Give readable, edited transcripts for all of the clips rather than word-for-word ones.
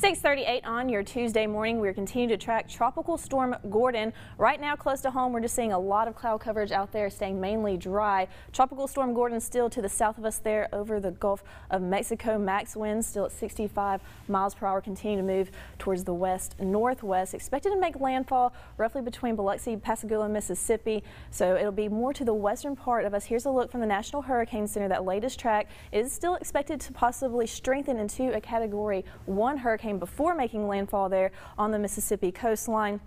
6:38 on your Tuesday morning. We're continuing to track Tropical Storm Gordon. Right now, close to home, we're just seeing a lot of cloud coverage out there, staying mainly dry. Tropical Storm Gordon still to the south of us there over the Gulf of Mexico. Max winds still at 65 miles per hour, continue to move towards the west-northwest. Expected to make landfall roughly between Biloxi, Pascagoula, Mississippi. So it'll be more to the western part of us. Here's a look from the National Hurricane Center. That latest track is still expected to possibly strengthen into a Category 1 hurricane before making landfall there on the Mississippi coastline.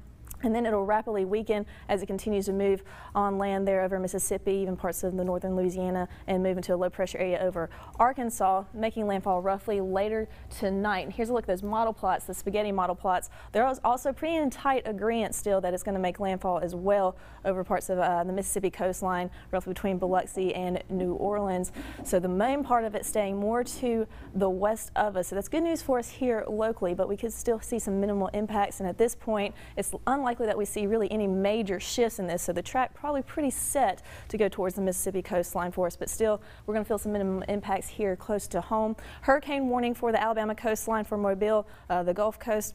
And then it'll rapidly weaken as it continues to move on land there over Mississippi, even parts of the northern Louisiana, and move into a low pressure area over Arkansas, making landfall roughly later tonight. And here's a look at those model plots, the spaghetti model plots. There is also pretty in tight agreement still that it's going to make landfall as well over parts of the Mississippi coastline, roughly between Biloxi and New Orleans. So the main part of it staying more to the west of us. So that's good news for us here locally, but we could still see some minimal impacts. And at this point, it's unlikely that we see really any major shifts in this, so the track probably pretty set to go towards the Mississippi coastline for us, but still we're going to feel some minimum impacts here close to home. Hurricane warning for the Alabama coastline for Mobile, the Gulf Coast,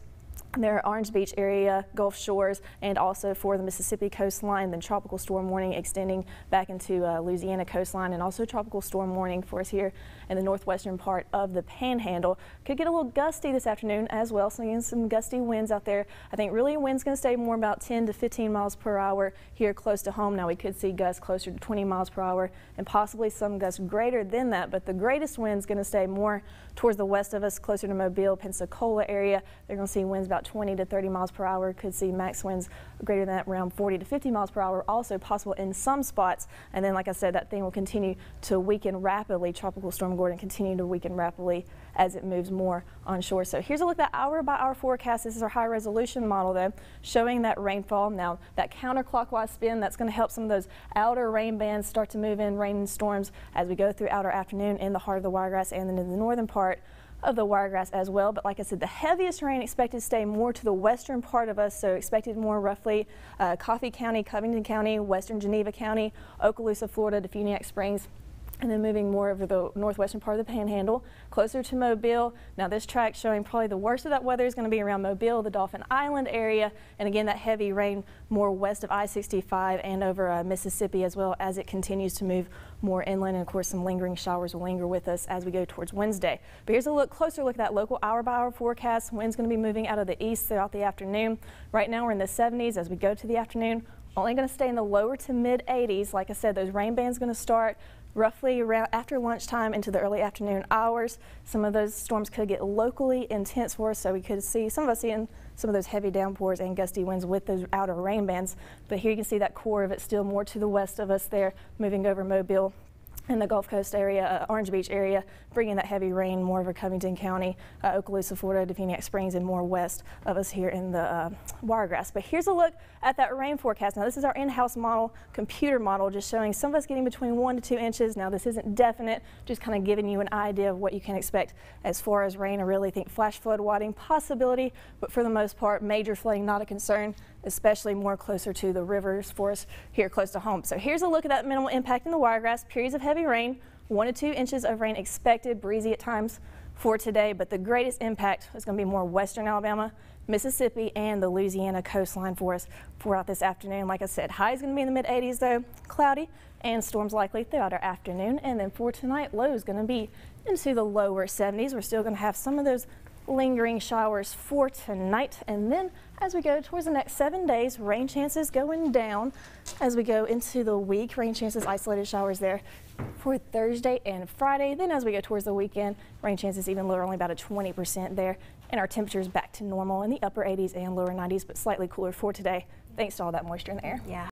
there, Orange Beach area, Gulf Shores, and also for the Mississippi coastline. Then tropical storm warning extending back into Louisiana coastline, and also tropical storm warning for us here in the northwestern part of the Panhandle. Could get a little gusty this afternoon as well, so again, some gusty winds out there. I think really wind's going to stay more about 10 to 15 miles per hour here close to home. Now we could see gusts closer to 20 miles per hour and possibly some gusts greater than that, but the greatest wind's going to stay more towards the west of us, closer to Mobile, Pensacola area. They're going to see winds about 20 to 30 miles per hour. Could see max winds greater than that, around 40 to 50 miles per hour, also possible in some spots. And then, like I said, that thing will continue to weaken rapidly. Tropical Storm Gordon continue to weaken rapidly as it moves more onshore. So here's a look at that hour-by-hour forecast. This is our high-resolution model, though, showing that rainfall. Now, that counterclockwise spin, that's going to help some of those outer rain bands start to move in, rain and storms, as we go throughout our afternoon in the heart of the Wiregrass and then in the northern part of the Wiregrass as well. But like I said, the heaviest rain expected to stay more to the western part of us, so expected more roughly Coffee County, Covington County, western Geneva County, Okaloosa, Florida, Defuniak Springs, and then moving more over the northwestern part of the Panhandle, closer to Mobile. Now this track showing probably the worst of that weather is going to be around Mobile, the Dauphin Island area, and again that heavy rain more west of I-65 and over Mississippi, as well as it continues to move more inland. And of course some lingering showers will linger with us as we go towards Wednesday. But here's a closer look at that local hour-by-hour forecast. Wind's going to be moving out of the east throughout the afternoon. Right now we're in the 70s. As we go to the afternoon, only going to stay in the lower to mid 80s. Like I said, those rain bands going to start roughly around after lunchtime into the early afternoon hours. Some of those storms could get locally intense for us, so we could see some of us seeing some of those heavy downpours and gusty winds with those outer rain bands. But here you can see that core of it still more to the west of us there, moving over Mobile in the Gulf Coast area, Orange Beach area, bringing that heavy rain more over Covington County, Okaloosa, Florida, Defuniak Springs, and more west of us here in the Wiregrass. But here's a look at that rain forecast. Now this is our in-house model, computer model, just showing some of us getting between 1 to 2 inches. Now this isn't definite, just kind of giving you an idea of what you can expect as far as rain. I really think flash flood watering possibility, but for the most part, major flooding not a concern, especially more closer to the rivers for us here close to home. So here's a look at that minimal impact in the Wiregrass. Periods of heavy rain, 1 to 2 inches of rain expected, breezy at times for today, but the greatest impact is going to be more western Alabama, Mississippi, and the Louisiana coastline for us throughout this afternoon. Like I said, high is going to be in the mid 80s though, cloudy, and storms likely throughout our afternoon. And then for tonight, low is going to be into the lower 70s. We're still going to have some of those lingering showers for tonight, and then as we go towards the next 7 days, rain chances going down as we go into the week. Rain chances, isolated showers there for Thursday and Friday. Then as we go towards the weekend, rain chances even lower, only about a 20% there, and our temperatures back to normal in the upper 80s and lower 90s, but slightly cooler for today thanks to all that moisture in the air. Yeah.